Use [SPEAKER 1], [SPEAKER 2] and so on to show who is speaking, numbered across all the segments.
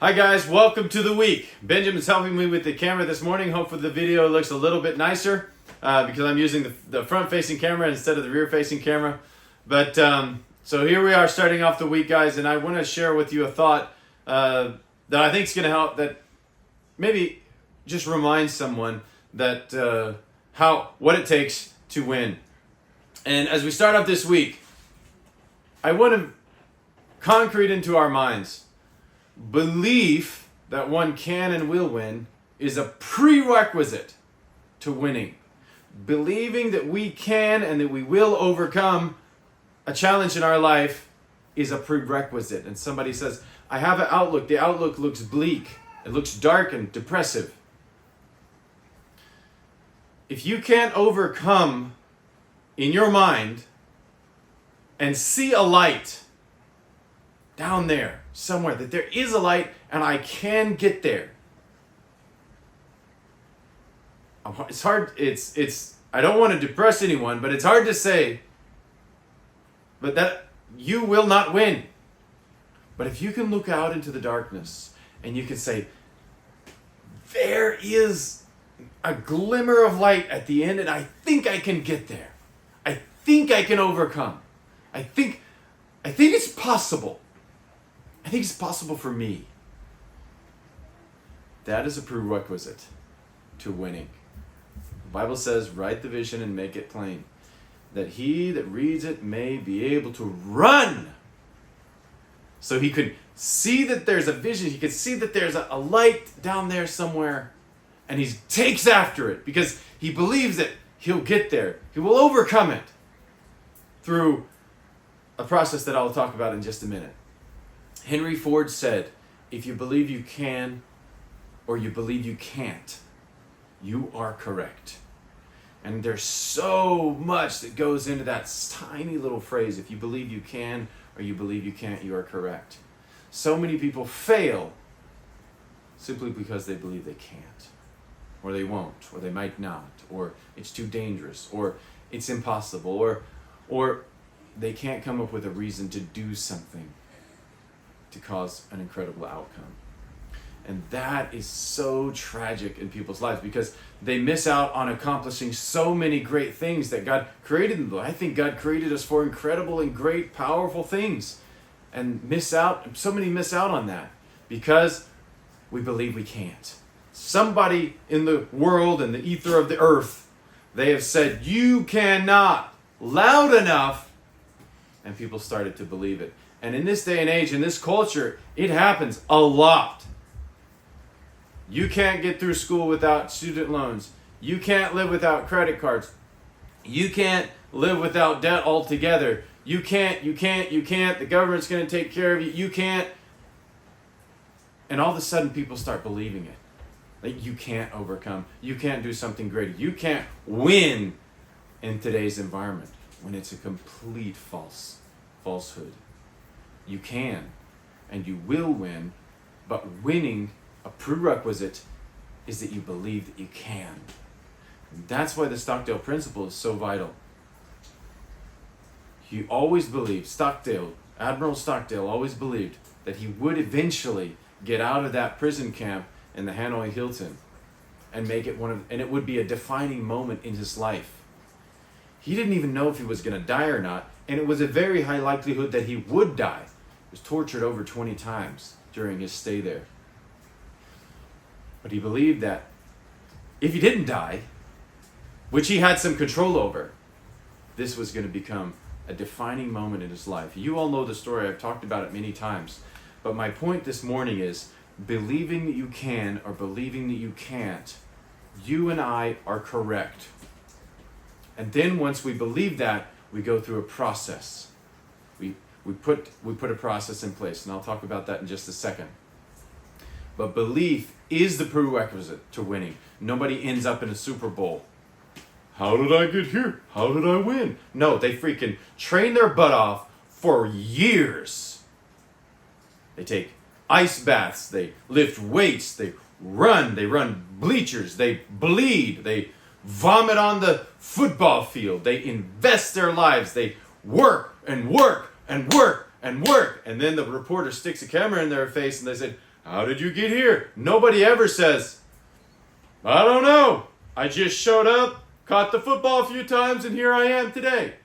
[SPEAKER 1] Hi guys, welcome to the week. Benjamin's helping me with the camera this morning. Hopefully the video looks a little bit nicer because I'm using the front-facing camera instead of the rear-facing camera. But so here we are starting off the week, guys, and I want to share with you a thought that I think is going to help, that maybe just remind someone that what it takes to win. And as we start off this week, I want to concrete into our minds: belief that one can and will win is a prerequisite to winning. Believing that we can and that we will overcome a challenge in our life is a prerequisite. And somebody says, I have an outlook. The outlook looks bleak. It looks dark and depressive. If you can't overcome in your mind and see a light down there somewhere, that there is a light and I can get there. It's hard, I don't want to depress anyone, but it's hard to say, but that you will not win. But if you can look out into the darkness and you can say, there is a glimmer of light at the end and I think I can get there. I think I can overcome. I think it's possible. I think it's possible for me. That is a prerequisite to winning. The Bible says, write the vision and make it plain, that he that reads it may be able to run. So he could see that there's a vision, he could see that there's a light down there somewhere, and he takes after it because he believes that he'll get there. He will overcome it through a process that I'll talk about in just a minute. Henry Ford said, if you believe you can or you believe you can't, you are correct. And there's so much that goes into that tiny little phrase, if you believe you can or you believe you can't, you are correct. So many people fail simply because they believe they can't, or they won't, or they might not, or it's too dangerous, or it's impossible, or they can't come up with a reason to do something to cause an incredible outcome. And that is so tragic in people's lives because they miss out on accomplishing so many great things that God created them. I think God created us for incredible and great, powerful things, and so many miss out on that because we believe we can't. Somebody in the world and the ether of the earth, they have said, you cannot, loud enough, and people started to believe it. And in this day and age, in this culture, it happens a lot. You can't get through school without student loans. You can't live without credit cards. You can't live without debt altogether. You can't. The government's going to take care of you. You can't. And all of a sudden, people start believing it. That you can't overcome. You can't do something great. You can't win in today's environment when it's a complete falsehood. You can and you will win, but winning, a prerequisite, is that you believe that you can. And that's why the Stockdale principle is so vital. He always believed, Admiral Stockdale always believed that he would eventually get out of that prison camp in the Hanoi Hilton and make it and it would be a defining moment in his life. He didn't even know if he was going to die or not, and it was a very high likelihood that he would die. He was tortured over 20 times during his stay there. But he believed that if he didn't die, which he had some control over, this was going to become a defining moment in his life. You all know the story. I've talked about it many times. But my point this morning is, believing that you can or believing that you can't, you and I are correct. And then once we believe that, we go through a process. We put a process in place, and I'll talk about that in just a second. But belief is the prerequisite to winning. Nobody ends up in a Super Bowl. How did I get here? How did I win? No, they freaking train their butt off for years. They take ice baths, they lift weights, they run bleachers, they bleed, they vomit on the football field, they invest their lives, they work and work and work and work. And then the reporter sticks a camera in their face and they said, How did you get here? Nobody ever says, I don't know. I just showed up, caught the football a few times, and here I am today.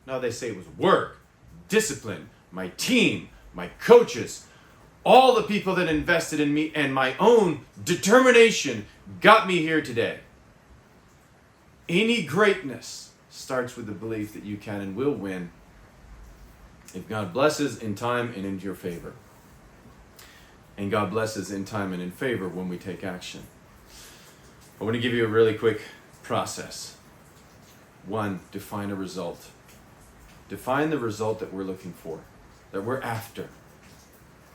[SPEAKER 1] No, they say it was work, discipline, my team, my coaches, all the people that invested in me, and my own determination got me here today. Any greatness starts with the belief that you can and will win if God blesses in time and in your favor. And God blesses in time and in favor when we take action. I want to give you a really quick process. 1, define a result. Define the result that we're looking for, that we're after.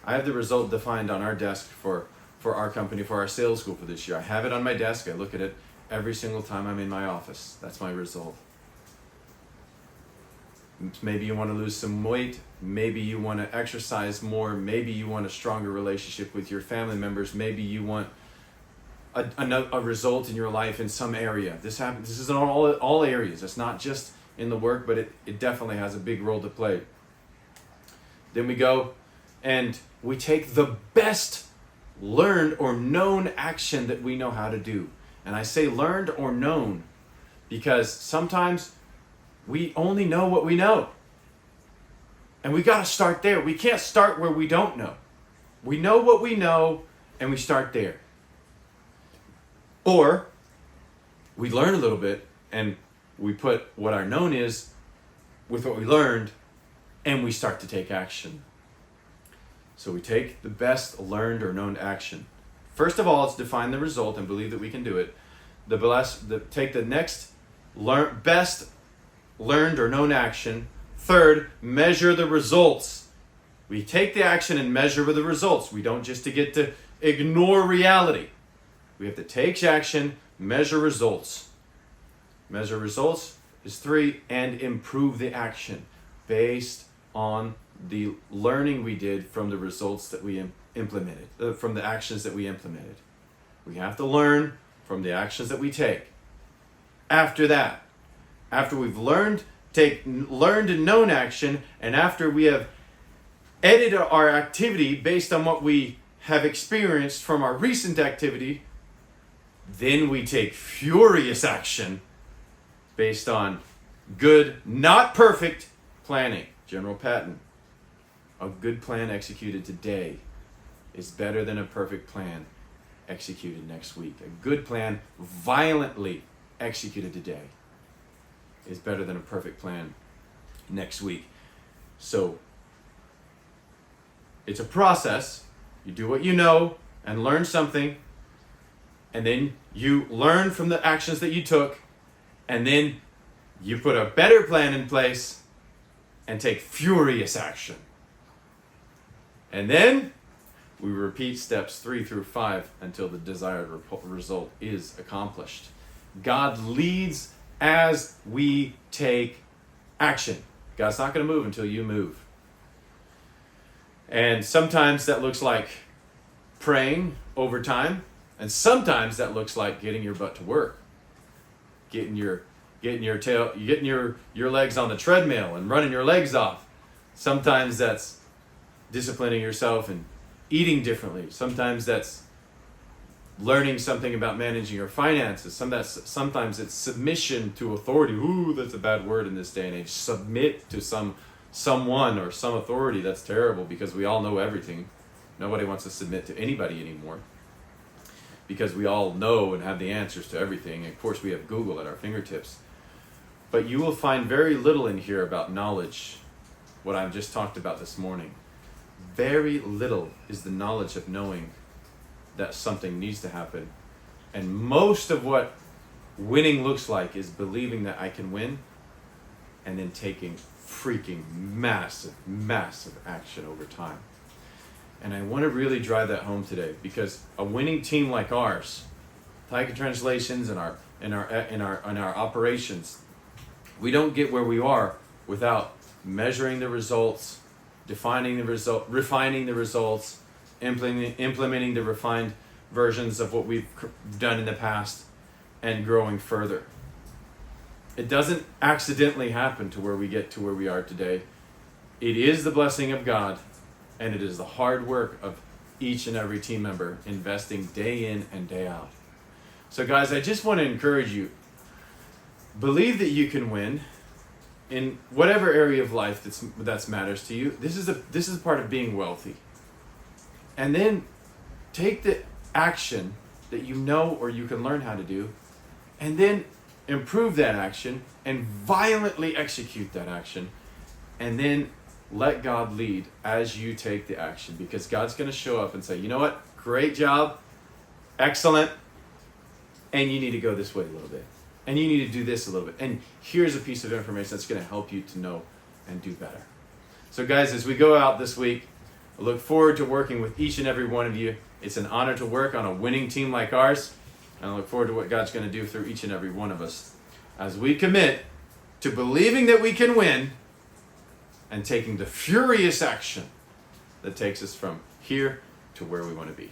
[SPEAKER 1] I have the result defined on our desk for our company, for our sales school for this year. I have it on my desk. I look at it every single time I'm in my office. That's my result. Maybe you want to lose some weight. Maybe you want to exercise more. Maybe you want a stronger relationship with your family members. Maybe you want a result in your life in some area. This happens. This is in all areas. It's not just in the work, but it definitely has a big role to play. Then we go and we take the best learned or known action that we know how to do. And I say learned or known because sometimes we only know what we know. And we got to start there. We can't start where we don't know. We know what we know and we start there. Or we learn a little bit and we put what our known is with what we learned and we start to take action. So we take the best learned or known action. First of all, let's define the result and believe that we can do it. Take the next best learned or known action. Third, measure the results. We take the action and measure the results. We don't just get to ignore reality. We have to take action, measure results. Measure results is 3, and improve the action based on the learning we did from the results that we implemented, from the actions that we implemented. We have to learn from the actions that we take. After that, after we've learned and known action, and after we have edited our activity based on what we have experienced from our recent activity, then we take furious action based on good, not perfect, planning. General Patton. A good plan executed today is better than a perfect plan executed next week. A good plan violently executed today is better than a perfect plan next week. So it's a process. You do what you know and learn something, and then you learn from the actions that you took, and then you put a better plan in place and take furious action. And then we repeat steps 3 through 5 until the desired result is accomplished. God leads as we take action. God's not going to move until you move. And sometimes that looks like praying over time, and sometimes that looks like getting your butt to work. Getting your legs on the treadmill and running your legs off. Sometimes that's disciplining yourself and eating differently. Sometimes that's learning something about managing your finances. Sometimes it's submission to authority. Ooh, that's a bad word in this day and age. Submit to someone or some authority. That's terrible because we all know everything. Nobody wants to submit to anybody anymore because we all know and have the answers to everything. And of course, we have Google at our fingertips. But you will find very little in here about knowledge, what I've just talked about this morning. Very little is the knowledge of knowing that something needs to happen. And most of what winning looks like is believing that I can win and then taking freaking massive action over time. And I want to really drive that home today because a winning team like ours, Tiger Translations and our operations, we don't get where we are without measuring the results, defining the result, refining the results, implementing the refined versions of what we've done in the past, and growing further. It doesn't accidentally happen to where we get to where we are today. It is the blessing of God, and it is the hard work of each and every team member investing day in and day out. So guys, I just want to encourage you, believe that you can win in whatever area of life that matters to you. This is part of being wealthy. And then take the action that you know or you can learn how to do, and then improve that action and violently execute that action, and then let God lead as you take the action, because God's going to show up and say, you know what, great job, excellent, and you need to go this way a little bit, and you need to do this a little bit, and here's a piece of information that's going to help you to know and do better. So guys, as we go out this week, I look forward to working with each and every one of you. It's an honor to work on a winning team like ours, and I look forward to what God's going to do through each and every one of us as we commit to believing that we can win and taking the furious action that takes us from here to where we want to be.